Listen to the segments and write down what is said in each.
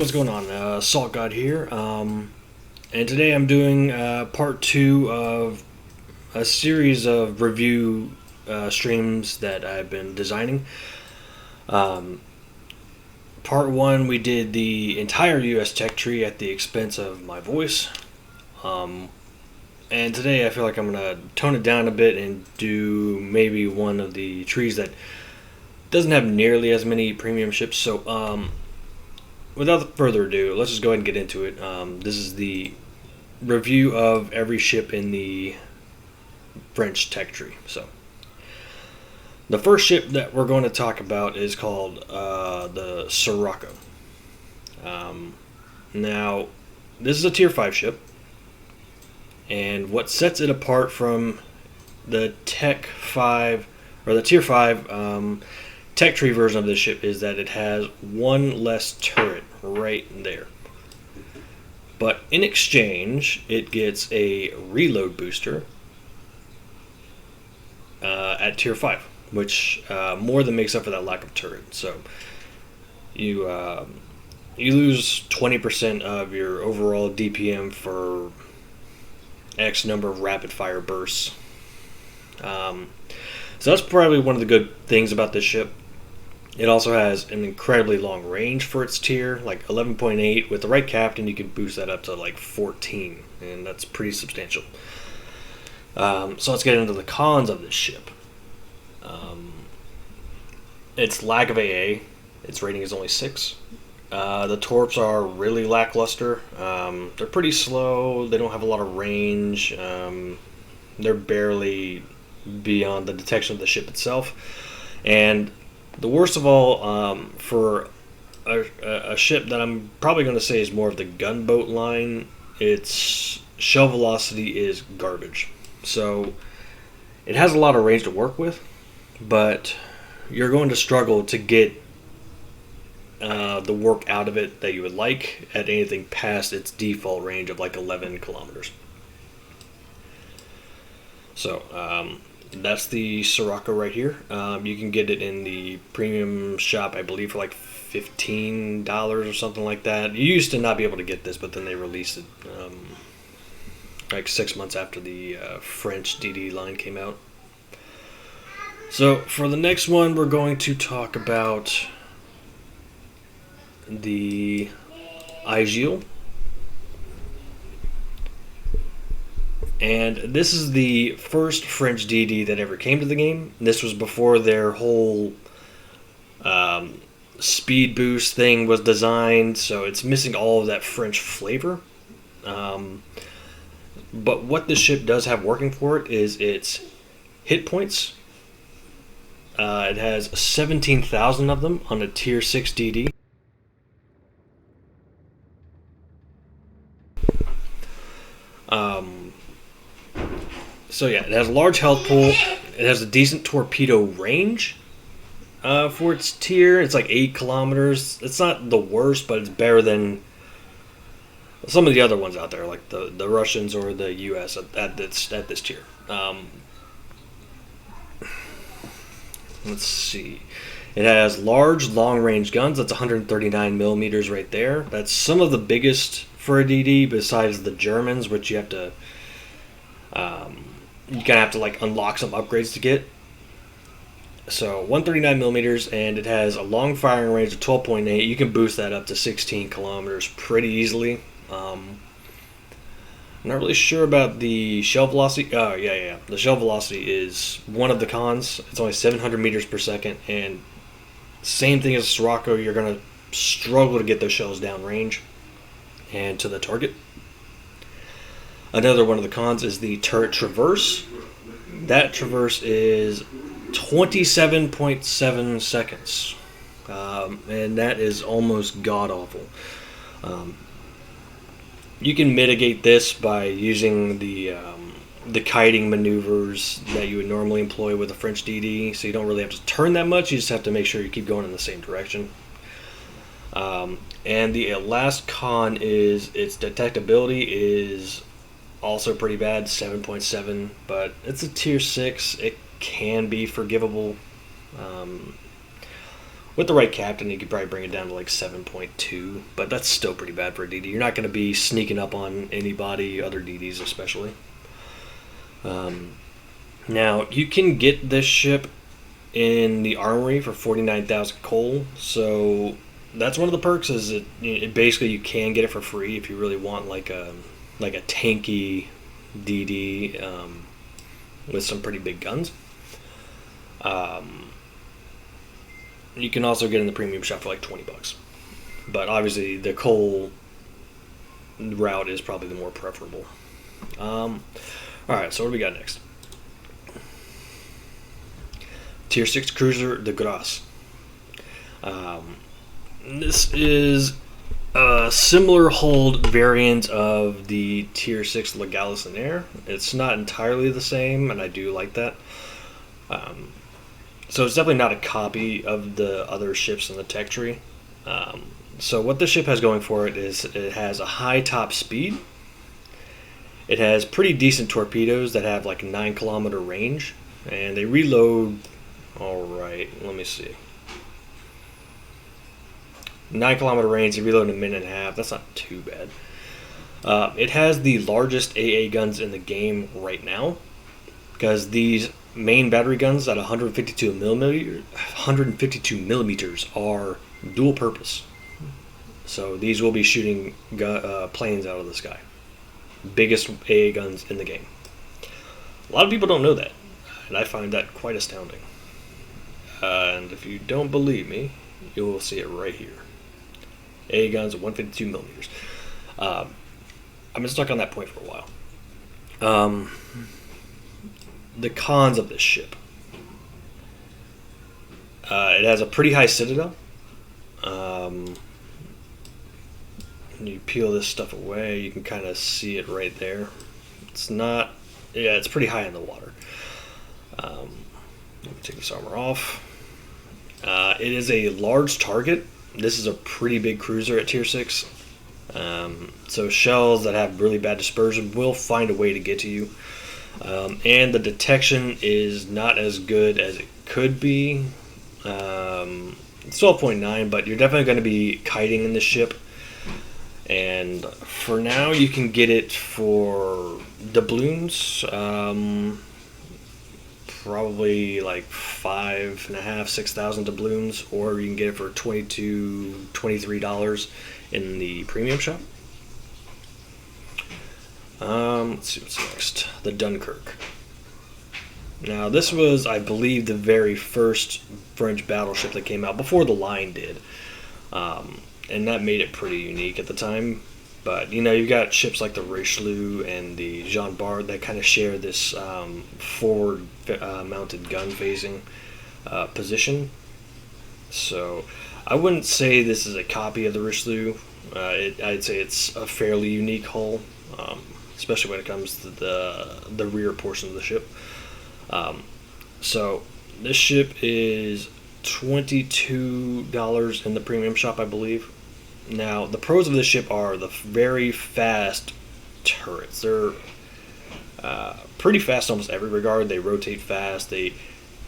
What's going on? Salt God here, and today I'm doing part two of a series of review streams that I've been designing. Um, Part one, we did the entire US tech tree at the expense of my voice, um, and today I feel like I'm gonna tone it down a bit and do maybe one of the trees that doesn't have nearly as many premium ships. So, without further ado, let's just go ahead and get into it. This is the review of every ship in the French tech tree. So, the first ship that we're going to talk about is called the Sirocco. Now, this is a Tier 5 ship, and what sets it apart from the Tech 5 or the Tier 5 tech tree version of this ship is that it has one less turret right there. But in exchange, it gets a reload booster at Tier 5, which more than makes up for that lack of turret. So you lose 20% of your overall DPM for X number of rapid fire bursts. So that's probably one of the good things about this ship. It also has an incredibly long range for its tier, like 11.8. With the right captain, you can boost that up to like 14, and that's pretty substantial. So let's get into the cons of this ship. Its lack of AA. Its rating is only 6. The torps are really lackluster. They're pretty slow. They don't have a lot of range. They're barely beyond the detection of the ship itself. And the worst of all, for a ship that I'm probably going to say is more of the gunboat line, its shell velocity is garbage. So it has a lot of range to work with, but you're going to struggle to get the work out of it that you would like at anything past its default range of like 11 kilometers. So that's the Sirocco right here. You can get it in the premium shop, I believe, for like $15 or something like that. You used to not be able to get this, but then they released it like 6 months after the French DD line came out. So for the next one, we're going to talk about the Aigil. And this is the first French DD that ever came to the game. This was before their whole speed boost thing was designed, so it's missing all of that French flavor. But what this ship does have working for it is its hit points. It has 17,000 of them on a Tier 6 DD. So yeah, it has a large health pool. It has a decent torpedo range for its tier. It's like 8 kilometers. It's not the worst, but it's better than some of the other ones out there, like the Russians or the U.S. at this tier. Let's see. It has large, long-range guns. That's 139 millimeters right there. That's some of the biggest for a DD, besides the Germans, which you have to you kind of have to like unlock some upgrades to get. So 139 millimeters, and it has a long firing range of 12.8. You can boost that up to 16 kilometers pretty easily. I'm not really sure about the shell velocity. Oh, yeah. The shell velocity is one of the cons. It's only 700 meters per second, and same thing as Sirocco, you're going to struggle to get those shells downrange and to the target. Another one of the cons is the turret traverse. That traverse is 27.7 seconds. And that is almost god-awful. You can mitigate this by using the kiting maneuvers that you would normally employ with a French DD, so you don't really have to turn that much. You just have to make sure you keep going in the same direction. And the last con is its detectability is also pretty bad, 7.7, but it's a Tier 6. It can be forgivable. With the right captain, you could probably bring it down to like 7.2, but that's still pretty bad for a DD. You're not going to be sneaking up on anybody, other DDs especially. Now, you can get this ship in the armory for 49,000 coal, so that's one of the perks. Is it basically you can get it for free if you really want like a tanky DD with some pretty big guns. You can also get in the premium shop for like $20, but obviously the coal route is probably the more preferable. All right, so what do we got next? Tier 6 cruiser, the Gras. This is a similar hulled variant of the Tier 6 Legalis in Air. It's not entirely the same, and I do like that. So it's definitely not a copy of the other ships in the tech tree. So what this ship has going for it is it has a high top speed. It has pretty decent torpedoes that have like a 9-kilometer range, and they reload. All right, let me see. 9-kilometer range, they reload in a minute and a half. That's not too bad. It has the largest AA guns in the game right now, because these main battery guns at 152 millimeters are dual purpose. So these will be shooting planes out of the sky. Biggest AA guns in the game. A lot of people don't know that, and I find that quite astounding. And if you don't believe me, you will see it right here. AA guns at 152 millimeters. I've been stuck on that point for a while. The cons of this ship. It has a pretty high citadel. You peel this stuff away, you can kind of see it right there. It's not, yeah, it's pretty high in the water. Let me take this armor off. It is a large target. This is a pretty big cruiser at tier 6. So shells that have really bad dispersion will find a way to get to you. And the detection is not as good as it could be. It's 12.9, but you're definitely going to be kiting in the ship. And for now, you can get it for doubloons. Probably like 5,500, 6,000 doubloons, or you can get it for $22, $23 in the premium shop. Let's see what's next. The Dunkirk. Now, this was, I believe, the very first French battleship that came out before the line did. And that made it pretty unique at the time. But, you know, you've got ships like the Richelieu and the Jean Bart that kind of share this forward mounted gun facing position. So, I wouldn't say this is a copy of the Richelieu. I'd say it's a fairly unique hull, especially when it comes to the rear portion of the ship. So, this ship is $22 in the premium shop, I believe. Now, the pros of this ship are the very fast turrets. They're pretty fast in almost every regard. They rotate fast. They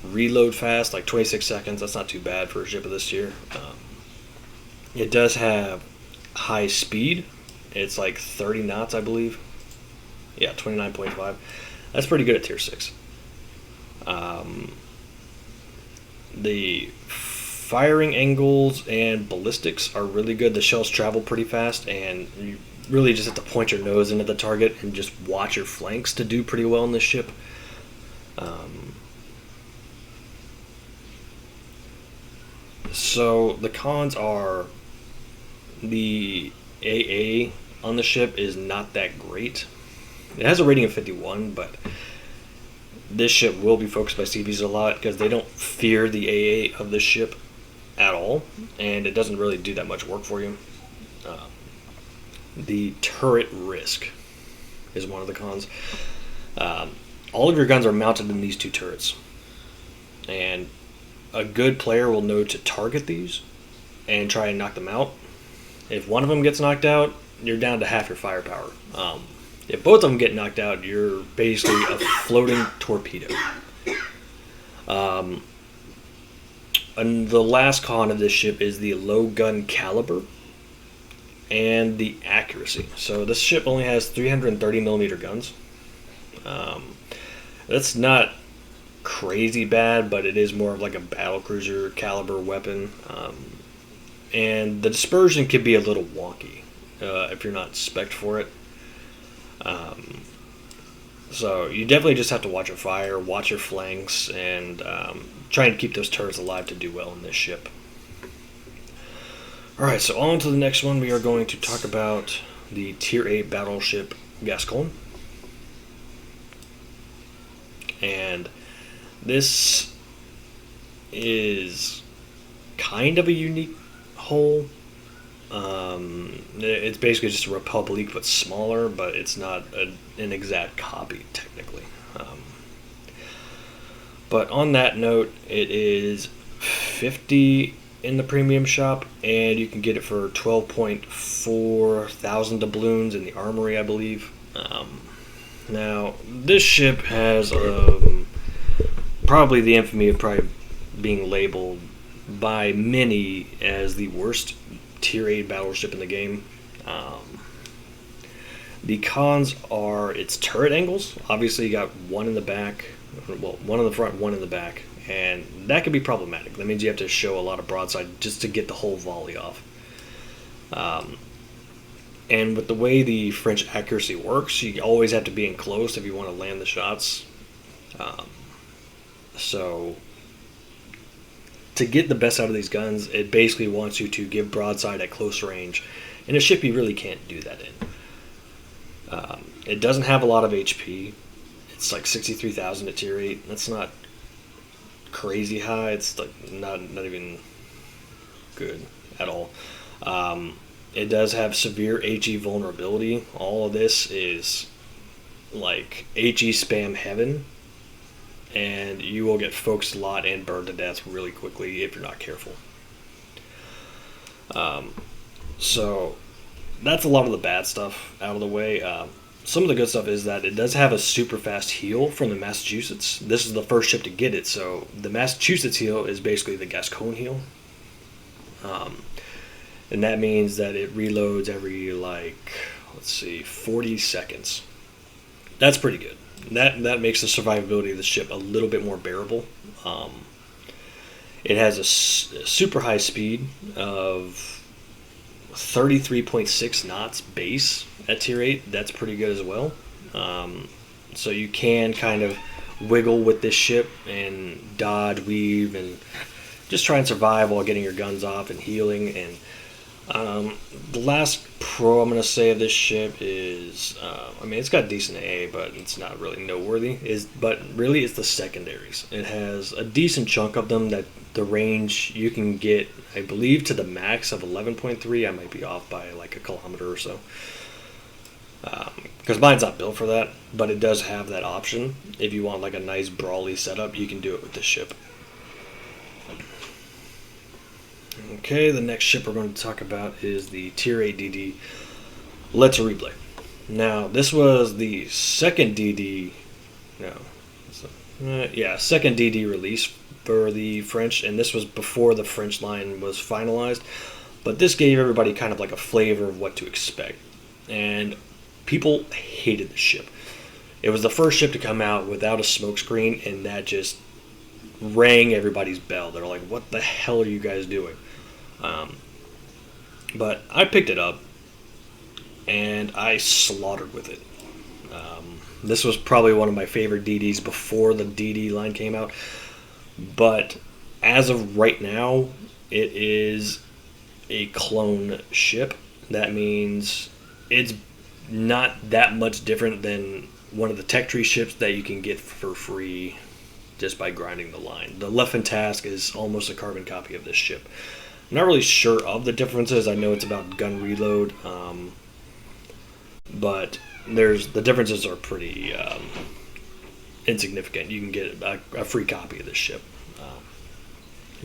reload fast, like 26 seconds. That's not too bad for a ship of this tier. It does have high speed. It's like 30 knots, I believe. Yeah, 29.5. That's pretty good at tier 6. The firing angles and ballistics are really good. The shells travel pretty fast, and you really just have to point your nose into the target and just watch your flanks to do pretty well in this ship. So the cons are the AA on the ship is not that great. It has a rating of 51, but this ship will be focused by CVs a lot because they don't fear the AA of this ship at all, and it doesn't really do that much work for you. The turret risk is one of the cons. All of your guns are mounted in these two turrets, and a good player will know to target these and try and knock them out. If one of them gets knocked out, you're down to half your firepower. If both of them get knocked out, you're basically a floating torpedo. And the last con of this ship is the low gun caliber and the accuracy. So this ship only has 330 millimeter guns. That's not crazy bad, but it is more of like a battle cruiser caliber weapon. And the dispersion can be a little wonky if you're not spec'd for it. So you definitely just have to watch your fire, watch your flanks, and try and keep those turrets alive to do well in this ship. Alright, so on to the next one. We are going to talk about the Tier 8 battleship Gascon. And this is kind of a unique hull. It's basically just a Republic but smaller, but it's not an exact copy technically. But on that note, it is 50 in the premium shop, and you can get it for 12.4 thousand doubloons in the armory, I believe. Now, this ship has probably the infamy of probably being labeled by many as the worst Tier 8 battleship in the game. The cons are its turret angles. Obviously, you got one in the back, well, one in the front, one in the back, and that can be problematic. That means you have to show a lot of broadside just to get the whole volley off. And with the way the French accuracy works, you always have to be in close if you want to land the shots. So to get the best out of these guns, it basically wants you to give broadside at close range. In a ship, you really can't do that in. It doesn't have a lot of HP. It's like 63,000 at Tier 8. That's not crazy high. It's like not even good at all. It does have severe HE vulnerability. All of this is like HE spam heaven, and you will get focused a lot and burned to death really quickly if you're not careful. So that's a lot of the bad stuff out of the way. Some of the good stuff is that it does have a super fast heal from the Massachusetts. This is the first ship to get it, so the Massachusetts heal is basically the Gascon heal. And that means that it reloads every, 40 seconds. That's pretty good. That makes the survivability of the ship a little bit more bearable. It has a super high speed of 33.6 knots base at Tier 8. That's pretty good as well. So you can kind of wiggle with this ship and dodge, weave, and just try and survive while getting your guns off and healing. And the last pro I'm going to say of this ship is, it's got decent A, but it's not really noteworthy. But really, it's the secondaries. It has a decent chunk of them that the range you can get, I believe, to the max of 11.3. I might be off by like a kilometer or so. Because mine's not built for that, but it does have that option. If you want like a nice brawly setup, you can do it with this ship. Okay, the next ship we're going to talk about is the Tier 8 DD Le Terrible. Now, this was the second DD, second DD release for the French, and this was before the French line was finalized. But this gave everybody kind of like a flavor of what to expect. And people hated the ship. It was the first ship to come out without a smokescreen, and that just rang everybody's bell. They're like, what the hell are you guys doing? But I picked it up, and I slaughtered with it. This was probably one of my favorite DDs before the DD line came out. But as of right now, it is a clone ship. That means it's not that much different than one of the tech tree ships that you can get for free just by grinding the line. The Le Fantasque is almost a carbon copy of this ship. I'm not really sure of the differences. I know it's about gun reload, but the differences are pretty insignificant. You can get a free copy of this ship.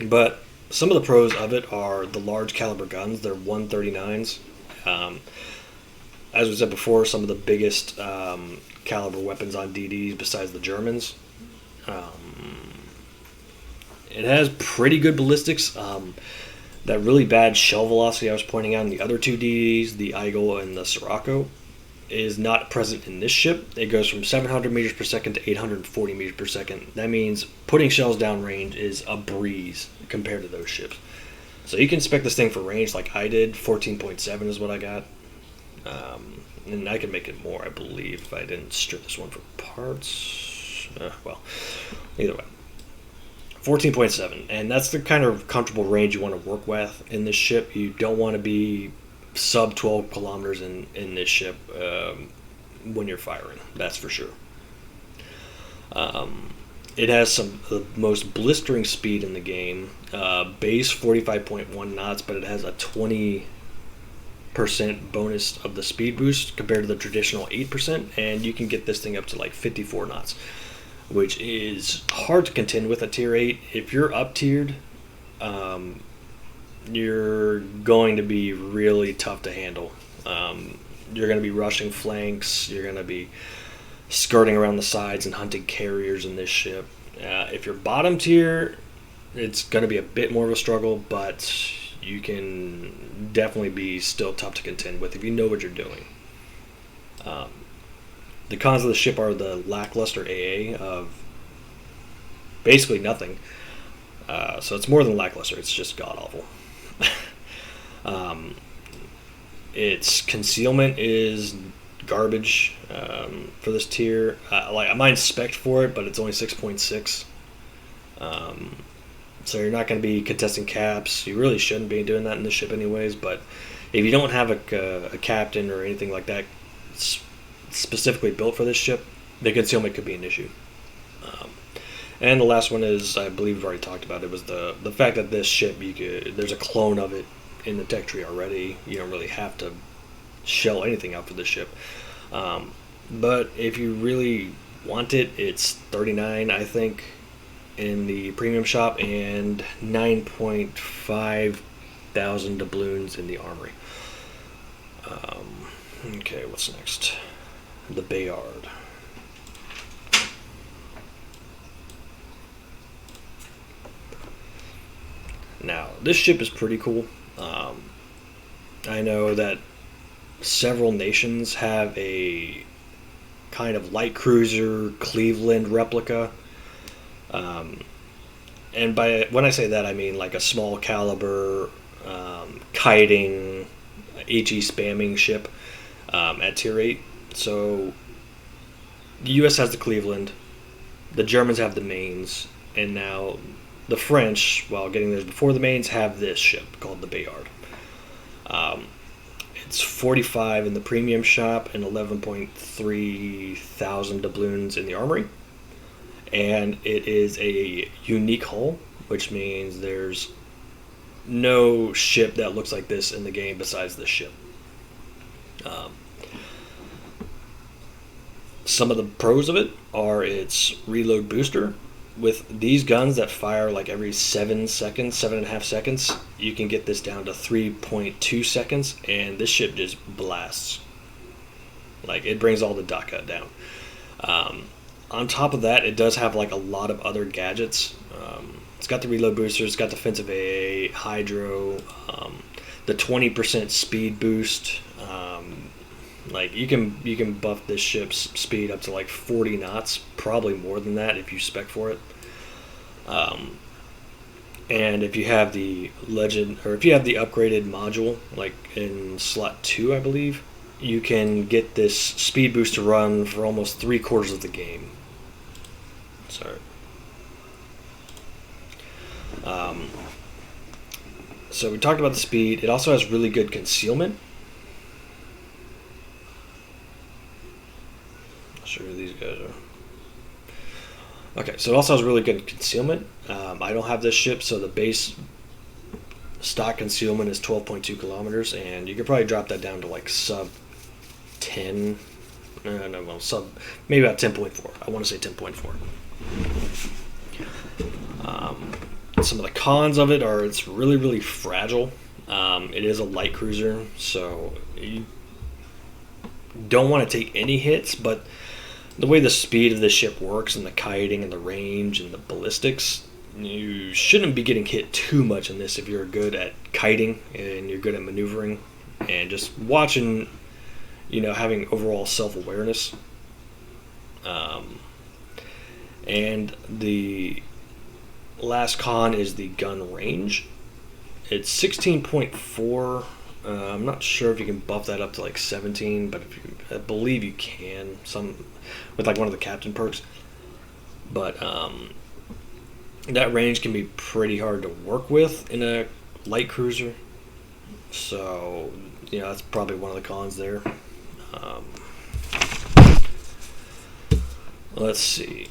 But some of the pros of it are the large caliber guns. They're 139s. As we said before, some of the biggest caliber weapons on DDs besides the Germans. It has pretty good ballistics. That really bad shell velocity I was pointing out in the other two DDs, the Eagle and the Sirocco, is not present in this ship. It goes from 700 meters per second to 840 meters per second. That means putting shells downrange is a breeze compared to those ships. So you can spec this thing for range like I did. 14.7 is what I got. And I can make it more, I believe, if I didn't strip this one for parts. Well, either way. 14.7, and that's the kind of comfortable range you want to work with in this ship. You don't want to be sub 12 kilometers in this ship when you're firing, that's for sure. It has some of the most blistering speed in the game. Base 45.1 knots, but it has a 20% bonus of the speed boost compared to the traditional 8%, and you can get this thing up to like 54 knots, which is hard to contend with at tier 8. If you're up tiered, you're going to be really tough to handle. You're going to be rushing flanks, you're going to be skirting around the sides and hunting carriers in this ship. If you're bottom tier, it's going to be a bit more of a struggle, but you can definitely be still tough to contend with if you know what you're doing. The cons of the ship are the lackluster AA of basically nothing. So it's more than lackluster, it's just god-awful. Its concealment is garbage for this tier. Like mine's spec'd for it, but it's only 6.6. So you're not going to be contesting caps. You really shouldn't be doing that in this ship anyways, but if you don't have a captain or anything like that specifically built for this ship, the concealment could be an issue. And the last one is, I believe we've already talked about it, was the fact that this ship, there's a clone of it in the tech tree already. You don't really have to shell anything out for this ship. But if you really want it, it's 39, I think, in the premium shop, and 9.5 thousand doubloons in the armory. Okay, what's next? The Bayard. Now, this ship is pretty cool. I know that several nations have a kind of light cruiser Cleveland replica. And when I say that, I mean like a small caliber kiting HE spamming ship at tier 8. So the US has the Cleveland, the Germans have the Mains, and now the French, while getting theirs before the Mains, have this ship called the Bayard. It's 45 in the premium shop and 11.3 thousand doubloons in the armory. And it is a unique hull, which means there's no ship that looks like this in the game besides this ship. Some of the pros of it are its reload booster. With these guns that fire like every 7.5 seconds, you can get this down to 3.2 seconds, and this ship just blasts. Like, it brings all the dot cut down. On top of that, it does have like a lot of other gadgets. It's got the reload booster, it's got defensive AA, hydro, the 20% speed boost. Like you can buff this ship's speed up to like 40 knots, probably more than that if you spec for it. And if you have the legend, or if you have the upgraded module, like in slot 2, I believe, you can get this speed boost to run for almost 3/4 of the game. Sorry. So we talked about the speed. It also has really good concealment. Not sure who these guys are. Okay, so it also has really good concealment. I don't have this ship, so the base stock concealment is 12.2 kilometers, and you could probably drop that down to like sub 10. Maybe about 10.4. I want to say 10.4. Some of the cons of it are it's really, really fragile. It is a light cruiser, so you don't want to take any hits, but the way the speed of the ship works and the kiting and the range and the ballistics, You shouldn't be getting hit too much in this if you're good at kiting and you're good at maneuvering and just watching, having overall self-awareness. And the last con is the gun range. It's 16.4. I'm not sure if you can buff that up to like 17, but I believe you can. Some with like one of the captain perks. But that range can be pretty hard to work with in a light cruiser. So that's probably one of the cons there. Let's see.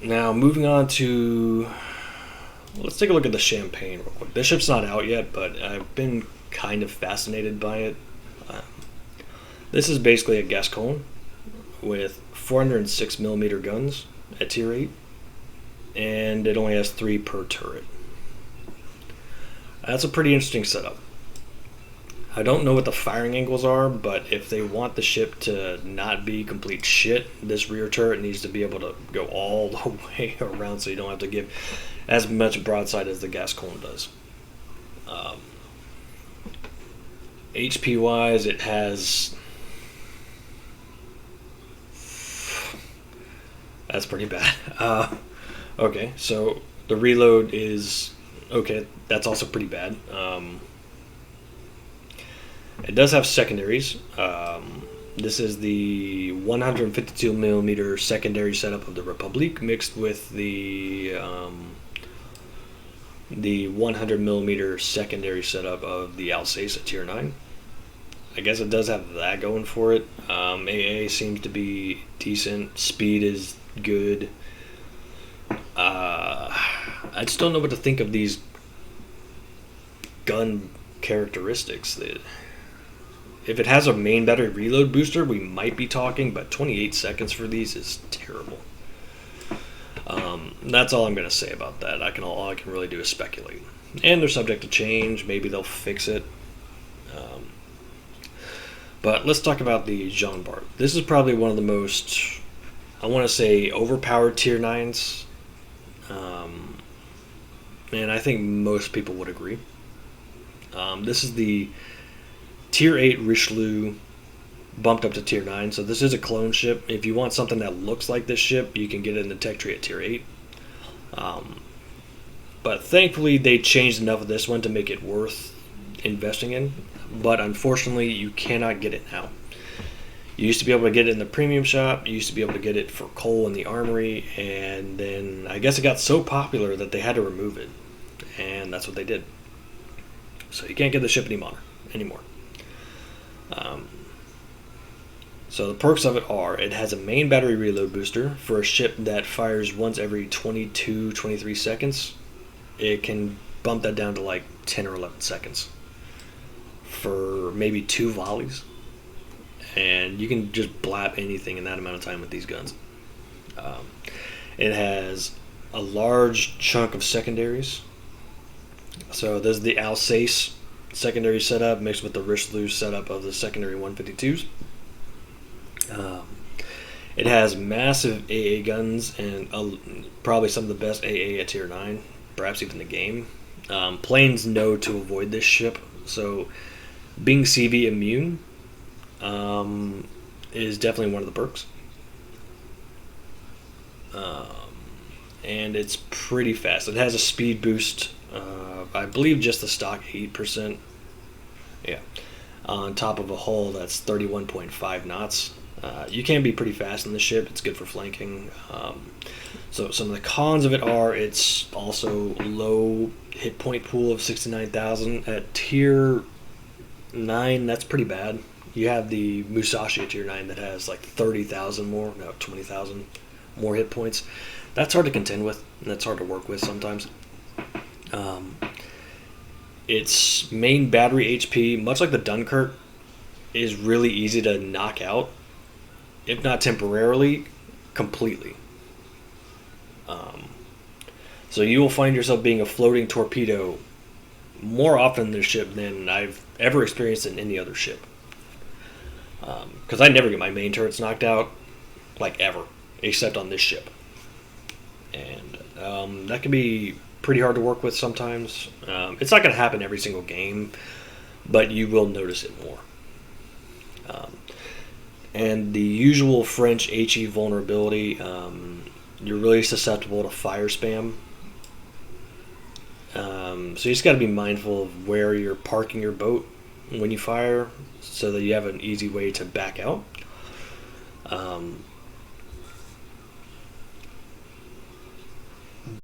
Now moving on to, let's take a look at the Champagne real quick. This ship's not out yet, but I've been kind of fascinated by it. This is basically a Gascon with 406mm guns at tier 8, and it only has 3 per turret. That's a pretty interesting setup. I don't know what the firing angles are, but if they want the ship to not be complete shit, this rear turret needs to be able to go all the way around so you don't have to give as much broadside as the Gascon does. HP wise, it has... That's pretty bad. Okay, so the reload is... Okay, that's also pretty bad. It does have secondaries. This is the 152mm secondary setup of the Republic mixed with the 100mm secondary setup of the Alsace at tier 9. I guess it does have that going for it. AA seems to be decent. Speed is good. I just don't know what to think of these gun characteristics. If it has a main battery reload booster, we might be talking, but 28 seconds for these is terrible. That's all I'm going to say about that. All I can really do is speculate. And they're subject to change. Maybe they'll fix it. But let's talk about the Jean Bart. This is probably one of the most, I want to say, overpowered tier 9s. And I think most people would agree. This is the tier 8 Richelieu bumped up to tier 9, so this is a clone ship. If you want something that looks like this ship, you can get it in the tech tree at tier 8. But thankfully they changed enough of this one to make it worth investing in, but unfortunately you cannot get it now. You used to be able to get it in the premium shop, you used to be able to get it for coal in the armory, and then I guess it got so popular that they had to remove it, and that's what they did. So you can't get the ship anymore. So the perks of it are, it has a main battery reload booster for a ship that fires once every 22, 23 seconds. It can bump that down to like 10 or 11 seconds for maybe 2 volleys. And you can just blap anything in that amount of time with these guns. It has a large chunk of secondaries. So there's the Alsace secondary setup mixed with the Richelieu setup of the secondary 152s. It has massive AA guns and probably some of the best AA at tier 9, perhaps even the game. Planes know to avoid this ship, so being CV immune is definitely one of the perks. And it's pretty fast. It has a speed boost, I believe just the stock 8%. Yeah. On top of a hull that's 31.5 knots. You can be pretty fast in the ship. It's good for flanking. So some of the cons of it are it's also low hit point pool of 69,000. At tier 9, that's pretty bad. You have the Musashi at tier 9 that has like 30,000 more, no, 20,000 more hit points. That's hard to contend with, and that's hard to work with sometimes. Its main battery HP, much like the Dunkirk, is really easy to knock out, if not temporarily, completely. So you will find yourself being a floating torpedo more often in this ship than I've ever experienced in any other ship. Because I never get my main turrets knocked out, like ever, except on this ship. And that can be pretty hard to work with sometimes. It's not going to happen every single game, but you will notice it more. And the usual French HE vulnerability, you're really susceptible to fire spam. So you just got to be mindful of where you're parking your boat when you fire, so that you have an easy way to back out.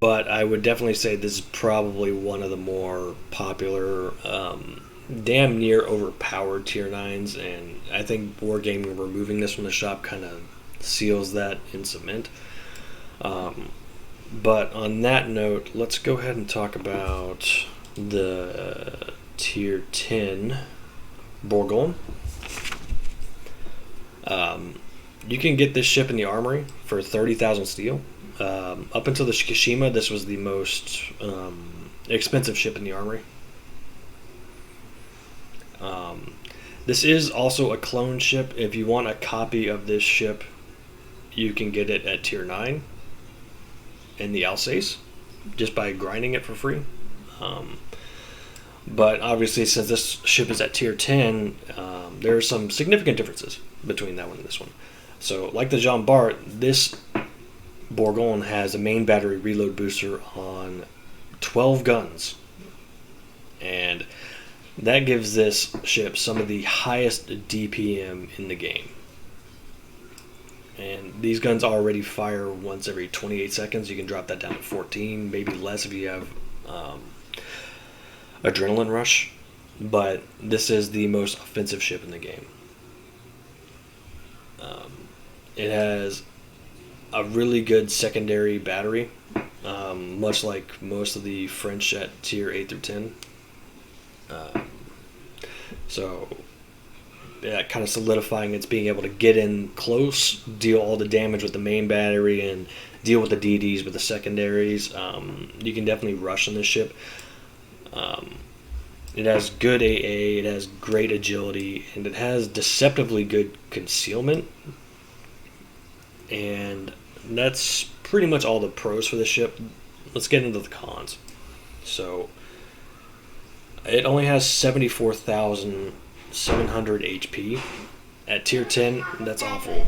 But I would definitely say this is probably one of the more popular, damn near overpowered tier 9s, and I think Wargaming removing this from the shop kind of seals that in cement. But on that note, let's go ahead and talk about the tier 10 Bourgogne. You can get this ship in the armory for 30,000 steel. Up until the Kashima, this was the most expensive ship in the armory. This is also a clone ship. If you want a copy of this ship, you can get it at tier 9 in the Alsace, just by grinding it for free. But obviously, since this ship is at tier 10, there are some significant differences between that one and this one. So, like the Jean Bart, this Bourgogne has a main battery reload booster on 12 guns. And that gives this ship some of the highest DPM in the game. And these guns already fire once every 28 seconds. You can drop that down to 14, maybe less if you have adrenaline rush. But this is the most offensive ship in the game. It has a really good secondary battery, much like most of the French at tier 8 through 10. So, yeah, kind of solidifying its being able to get in close, deal all the damage with the main battery, and deal with the DDs with the secondaries. You can definitely rush on this ship. It has good AA, it has great agility, and it has deceptively good concealment. And that's pretty much all the pros for the ship. Let's get into the cons. So, it only has 74,700 HP. At tier 10, that's awful.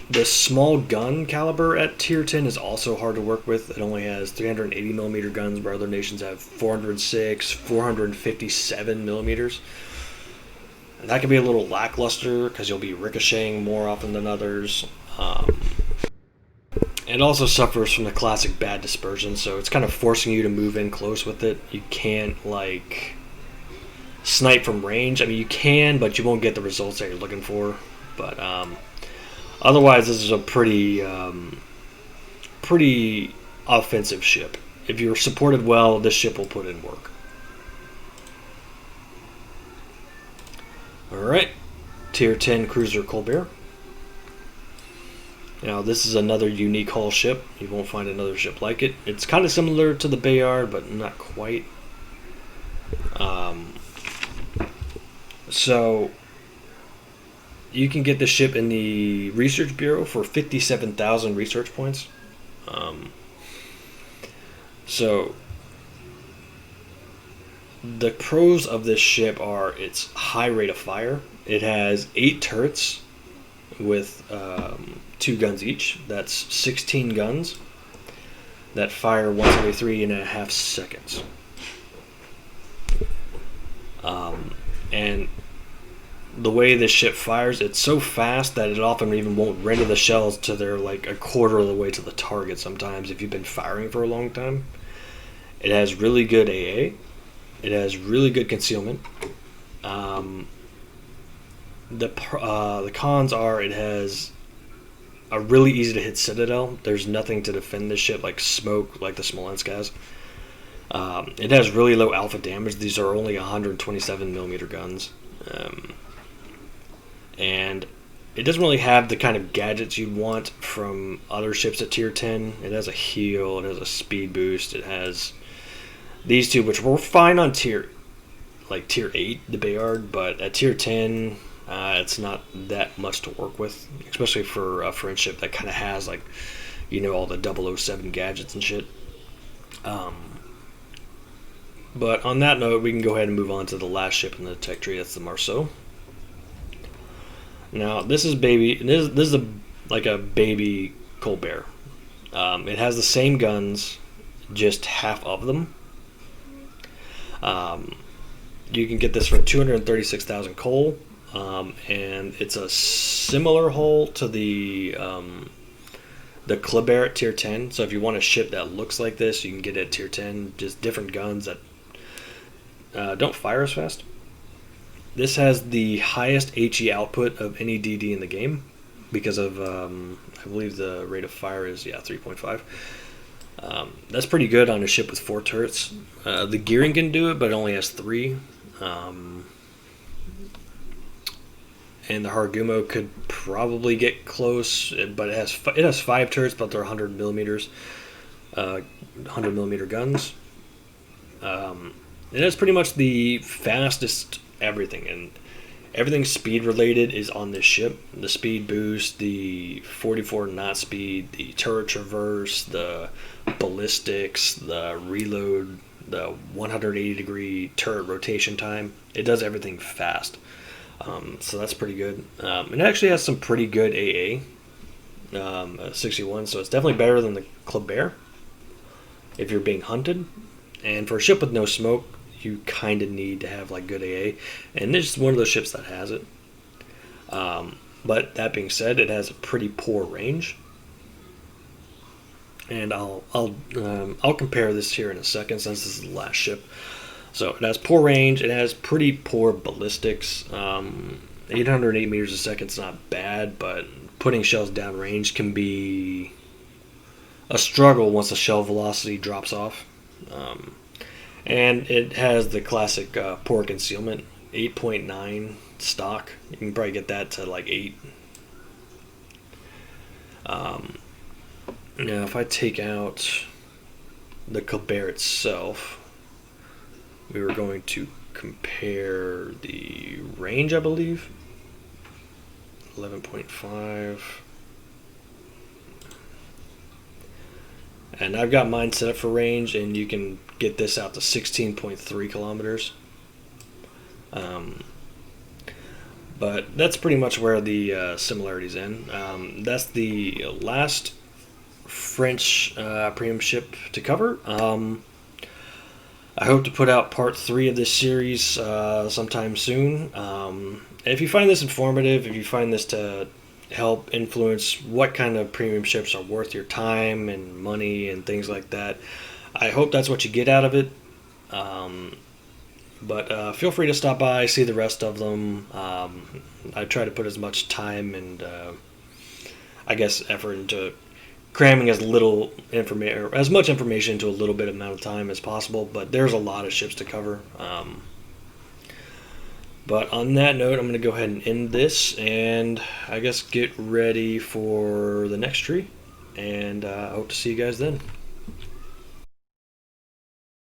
The small gun caliber at tier 10 is also hard to work with. It only has 380 millimeter guns, where other nations have 406, 457 millimeters. And that can be a little lackluster because you'll be ricocheting more often than others. It also suffers from the classic bad dispersion, so it's kind of forcing you to move in close with it. You can't, like, snipe from range. I mean, you can, but you won't get the results that you're looking for. But otherwise, this is a pretty offensive ship. If you're supported well, this ship will put in work. Alright, tier 10 cruiser Colbert. Now, this is another unique hull ship. You won't find another ship like it. It's kind of similar to the Bayard, but not quite. So, you can get the ship in the Research Bureau for 57,000 research points. So, the pros of this ship are its high rate of fire. It has 8 turrets with 2 guns each. That's 16 guns that fire once every 3.5 seconds. And the way this ship fires, it's so fast that it often even won't render the shells till they're like a quarter of the way to the target sometimes if you've been firing for a long time. It has really good AA. It has really good concealment. The cons are it has a really easy to hit citadel. There's nothing to defend this ship like smoke, like the Smolensk has. It has really low alpha damage. These are only 127 millimeter guns. And it doesn't really have the kind of gadgets you'd want from other ships at tier 10. It has a heal, it has a speed boost, it has these two, which were fine on tier like tier 8, the Bayard, but at tier 10, it's not that much to work with, especially for a friendship that kind of has like, all the 007 gadgets and shit. But on that note, we can go ahead and move on to the last ship in the tech tree. That's the Marceau. Now, this is like a baby Colbert. It has the same guns, just half of them. You can get this for 236,000 coal, and it's a similar hull to the Colbert at tier 10. So if you want a ship that looks like this, you can get it at tier 10. Just different guns that don't fire as fast. This has the highest HE output of any DD in the game because of, I believe the rate of fire is 3.5. That's pretty good on a ship with 4 turrets. The gearing can do it, but it only has 3. And the Hargumo could probably get close, but it has 5 turrets, but they're 100 millimeters, 100 millimeter guns. It has pretty much the fastest everything, and everything speed related is on this ship. The speed boost, the 44 knot speed, the turret traverse, the ballistics, the reload, the 180 degree turret rotation time. It does everything fast. So that's pretty good. It actually has some pretty good AA, 61, so it's definitely better than the Colbert if you're being hunted. And for a ship with no smoke, you kind of need to have like good AA, and this is one of those ships that has it. But that being said, it has a pretty poor range, and I'll compare this here in a second since this is the last ship. So it has poor range. It has pretty poor ballistics. 808 meters a second is not bad, but putting shells downrange can be a struggle once the shell velocity drops off. And it has the classic poor concealment, 8.9 stock. You can probably get that to like 8. Now, if I take out the Colbert itself, we were going to compare the range, I believe. 11.5. And I've got mine set up for range, and you can get this out to 16.3 kilometers. But that's pretty much where the similarities end. That's the last French premium ship to cover. I hope to put out part 3 of this series sometime soon. If you find this informative, if you find this to help influence what kind of premium ships are worth your time and money and things like that, I hope that's what you get out of it. But feel free to stop by, see the rest of them. I try to put as much time and effort into cramming as little information, or as much information into a little bit amount of time as possible. But there's a lot of ships to cover. But on that note, I'm going to go ahead and end this, and I guess get ready for the next tree. And I hope to see you guys then.